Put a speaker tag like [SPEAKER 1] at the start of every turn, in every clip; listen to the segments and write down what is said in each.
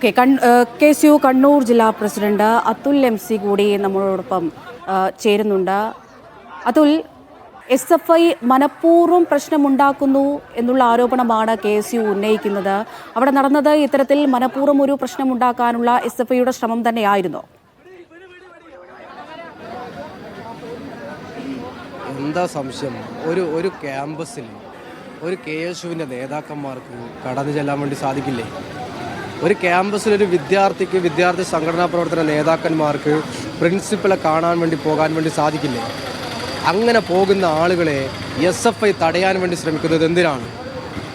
[SPEAKER 1] Okay, KSU Kannur ജില്ലാ president Atul MC കൂടി നമ്മളോടൊപ്പം ചേരുന്നുണ്ട്. അതുൽ, SFI മനഃപൂർവ്വം പ്രശ്നമുണ്ടാക്കുന്നു എന്നുള്ള ആരോപണമാണ് KSU ഉന്നയിക്കുന്നത്. അവിടെ നടന്നത് ഇത്തരത്തിൽ മനഃപൂർവ്വം ഒരു പ്രശ്നമുണ്ടാക്കാനുള്ള SFIയുടെ ശ്രമം തന്നെയായിരുന്നു.
[SPEAKER 2] എന്താ സംശയം? ഒരു ക്യാമ്പസിൽ ഒരു KSUവിൻ്റെ നേതാക്കന്മാർക്ക് കടന്നു ചെല്ലാൻ വേണ്ടി സാധിക്കില്ലേ? ഒരു ക്യാമ്പസിലൊരു വിദ്യാർത്ഥി സംഘടനാ പ്രവർത്തന നേതാക്കന്മാർക്ക് പ്രിൻസിപ്പളെ കാണാൻ വേണ്ടി പോകാൻ വേണ്ടി സാധിക്കില്ലേ? അങ്ങനെ പോകുന്ന ആളുകളെ SFI തടയാൻ വേണ്ടി ശ്രമിക്കുന്നത് എന്തിനാണ്?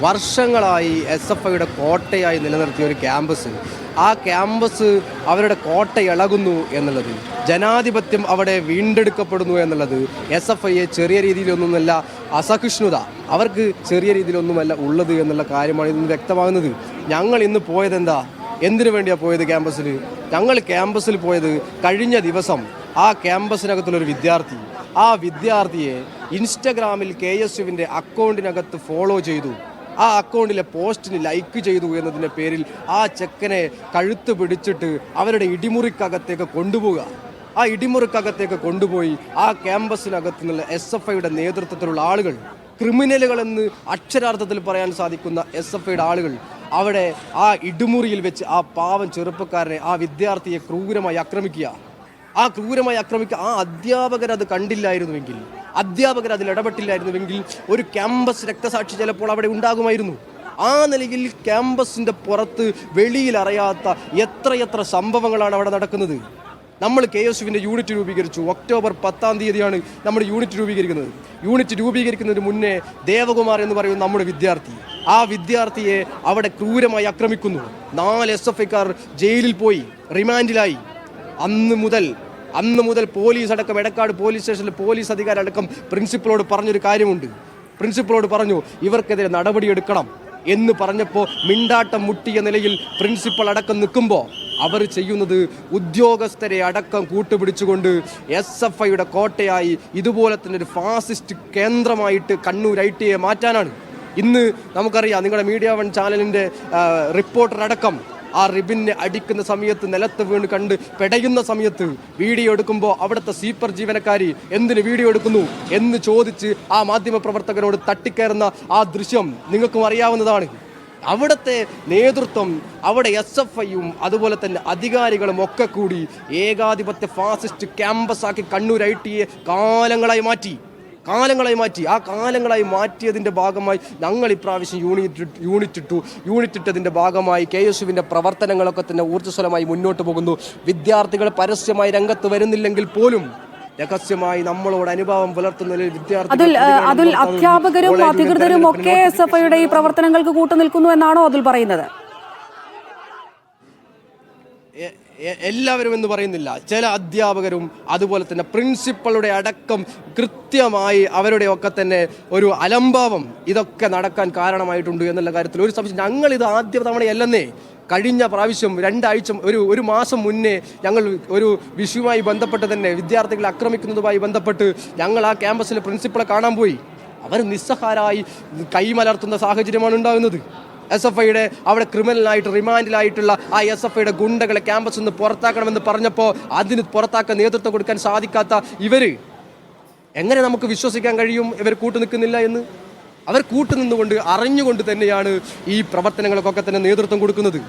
[SPEAKER 2] വർഷങ്ങളായി SFIയുടെ കോട്ടയായി നിലനിർത്തിയ ഒരു ക്യാമ്പസ്, ആ ക്യാമ്പസ് അവരുടെ കോട്ട ഇളകുന്നു എന്നുള്ളത്, ജനാധിപത്യം അവിടെ വീണ്ടെടുക്കപ്പെടുന്നു എന്നുള്ളത് SFIയെ ചെറിയ രീതിയിലൊന്നുമല്ല, അസഹിഷ്ണുത അവർക്ക് ചെറിയ രീതിയിലൊന്നുമല്ല ഉള്ളത് എന്നുള്ള കാര്യമാണ് ഇന്ന് വ്യക്തമാകുന്നത്. ഞങ്ങൾ ഇന്ന് പോയതെന്താ? എന്തിനു വേണ്ടിയാണ് പോയത് ക്യാമ്പസിൽ? ഞങ്ങൾ ക്യാമ്പസിൽ പോയത് കഴിഞ്ഞ ദിവസം ആ ക്യാമ്പസിനകത്തുള്ളൊരു വിദ്യാർത്ഥി, ആ വിദ്യാർത്ഥിയെ ഇൻസ്റ്റഗ്രാമിൽ KSUവിൻ്റെ അക്കൗണ്ടിനകത്ത് ഫോളോ ചെയ്തു, ആ അക്കൗണ്ടിലെ പോസ്റ്റിന് ലൈക്ക് ചെയ്തു എന്നതിൻ്റെ പേരിൽ ആ ചെക്കനെ കഴുത്ത് പിടിച്ചിട്ട് അവരുടെ ഇടിമുറിക്കകത്തേക്ക് കൊണ്ടുപോവുക. ആ ഇടിമുറിക്കകത്തേക്ക് കൊണ്ടുപോയി ആ ക്യാമ്പസിനകത്ത് നിന്നുള്ള SFIയുടെ നേതൃത്വത്തിലുള്ള ആളുകൾ, ക്രിമിനലുകളെന്ന് അക്ഷരാർത്ഥത്തിൽ പറയാൻ സാധിക്കുന്ന SFIയുടെ ആളുകൾ അവിടെ ആ ഇടിമുറിയിൽ വെച്ച് ആ പാവം ചെറുപ്പക്കാരനെ, ആ വിദ്യാർത്ഥിയെ ക്രൂരമായി ആക്രമിക്കുക. ആ അധ്യാപകർ അത് കണ്ടില്ലായിരുന്നുവെങ്കിൽ, അധ്യാപകർ അതിൽ ഇടപെട്ടില്ലായിരുന്നുവെങ്കിൽ ഒരു ക്യാമ്പസ് രക്തസാക്ഷി ചിലപ്പോൾ അവിടെ ഉണ്ടാകുമായിരുന്നു. ആ നിലയിൽ ക്യാമ്പസിൻ്റെ പുറത്ത് വെളിയിൽ അറിയാത്ത എത്രയെത്ര സംഭവങ്ങളാണ് അവിടെ നടക്കുന്നത്. നമ്മൾ KSUവിൻ്റെ യൂണിറ്റ് രൂപീകരിച്ചു. ഒക്ടോബർ 10 നമ്മൾ യൂണിറ്റ് രൂപീകരിക്കുന്നത്. യൂണിറ്റ് രൂപീകരിക്കുന്നതിന് മുന്നേ ദേവകുമാർ എന്ന് പറയുന്ന നമ്മുടെ വിദ്യാർത്ഥി, ആ വിദ്യാർത്ഥിയെ അവിടെ ക്രൂരമായി ആക്രമിക്കുന്നു. 4 SFIക്കാർ ജയിലിൽ പോയി, റിമാൻഡിലായി. അന്ന് മുതൽ പോലീസ് അടക്കം, എടക്കാട് പോലീസ് സ്റ്റേഷനിൽ പോലീസ് അധികാരടക്കം പ്രിൻസിപ്പളോട് പറഞ്ഞൊരു കാര്യമുണ്ട്. പ്രിൻസിപ്പളോട് പറഞ്ഞു ഇവർക്കെതിരെ നടപടിയെടുക്കണം എന്ന് പറഞ്ഞപ്പോൾ മിണ്ടാട്ടം മുട്ടിയ നിലയിൽ പ്രിൻസിപ്പൾ അടക്കം നിൽക്കുമ്പോൾ അവർ ചെയ്യുന്നത് ഉദ്യോഗസ്ഥരെ അടക്കം കൂട്ടുപിടിച്ചുകൊണ്ട് SFIയുടെ കോട്ടയായി ഇതുപോലെ തന്നെ ഒരു ഫാസിസ്റ്റ് കേന്ദ്രമായിട്ട് കണ്ണൂർ ITയെ മാറ്റാനാണ്. ഇന്ന് നമുക്കറിയാം, നിങ്ങളുടെ മീഡിയ 1 ചാനലിൻ്റെ റിപ്പോർട്ടർ അടക്കം ആ റിബിനെ അടിക്കുന്ന സമയത്ത്, നിലത്ത് വീണ് കണ്ട് പെടയുന്ന സമയത്ത് വീഡിയോ എടുക്കുമ്പോൾ അവിടുത്തെ സ്വീപ്പർ ജീവനക്കാരി എന്തിന് വീഡിയോ എടുക്കുന്നു എന്ന് ചോദിച്ച് ആ മാധ്യമപ്രവർത്തകരോട് തട്ടിക്കയറുന്ന ആ ദൃശ്യം നിങ്ങൾക്കും അറിയാവുന്നതാണ്. അവിടുത്തെ നേതൃത്വം, അവിടെ SFIയും അതുപോലെ തന്നെ അധികാരികളും ഒക്കെ കൂടി ഏകാധിപത്യ ഫാസിസ്റ്റ് ക്യാമ്പസാക്കി കണ്ണൂർ ITയെ കാലങ്ങളായി മാറ്റി. ആ കാലങ്ങളായി മാറ്റിയതിൻ്റെ ഭാഗമായി ഞങ്ങൾ ഇപ്രാവശ്യം യൂണിറ്റ് ഇട്ടതിൻ്റെ ഭാഗമായി KSUവിൻ്റെ പ്രവർത്തനങ്ങളൊക്കെ തന്നെ ഊർജ്ജസ്വലമായി മുന്നോട്ട് പോകുന്നു. വിദ്യാർത്ഥികൾ പരസ്യമായി രംഗത്ത് വരുന്നില്ലെങ്കിൽ പോലും രഹസ്യമായി നമ്മളോട് അനുഭാവം പുലർത്തുന്ന
[SPEAKER 1] വിദ്യാർത്ഥികൾ, അധ്യാപകരും അധികൃതരും ഒക്കെ SFIയുടെ ഈ പ്രവർത്തനങ്ങൾക്ക് കൂട്ടുനിൽക്കുന്നു എന്നാണോ അതുൽ പറയുന്നത്?
[SPEAKER 2] എല്ലാവരും എന്ന് പറയുന്നില്ല, ചില അധ്യാപകരും അതുപോലെ തന്നെ പ്രിൻസിപ്പളുടെ അടക്കം കൃത്യമായി അവരുടെയൊക്കെ തന്നെ ഒരു അലംഭാവം ഇതൊക്കെ നടക്കാൻ കാരണമായിട്ടുണ്ട് എന്നുള്ള കാര്യത്തിൽ ഒരു സംശയം. ഞങ്ങളിത് ആദ്യ തവണയല്ലെന്നേ. കഴിഞ്ഞ പ്രാവശ്യം 2 ആഴ്ച ഒരു മാസം മുന്നേ ഞങ്ങൾ ഒരു വിഷയവുമായി ബന്ധപ്പെട്ട് തന്നെ വിദ്യാർത്ഥികളെ ആക്രമിക്കുന്നതുമായി ബന്ധപ്പെട്ട് ഞങ്ങൾ ആ ക്യാമ്പസിലെ പ്രിൻസിപ്പളെ കാണാൻ പോയി. അവർ നിസ്സഹാരായി കൈമലർത്തുന്ന സാഹചര്യമാണ് ഉണ്ടാകുന്നത്. SFIയുടെ അവിടെ ക്രിമിനലായിട്ട് റിമാൻഡിലായിട്ടുള്ള ആ SFIയുടെ ഗുണ്ടകളെ ക്യാമ്പസിൽ നിന്ന് പുറത്താക്കണമെന്ന് പറഞ്ഞപ്പോൾ അതിന് പുറത്താക്കാൻ നേതൃത്വം കൊടുക്കാൻ സാധിക്കാത്ത ഇവർ എങ്ങനെ നമുക്ക് വിശ്വസിക്കാൻ കഴിയും ഇവർ കൂട്ടുനിൽക്കുന്നില്ല എന്ന്? അവർ കൂട്ടുനിന്നുകൊണ്ട് അറിഞ്ഞുകൊണ്ട് തന്നെയാണ് ഈ പ്രവർത്തനങ്ങൾക്കൊക്കെ തന്നെ നേതൃത്വം കൊടുക്കുന്നത്.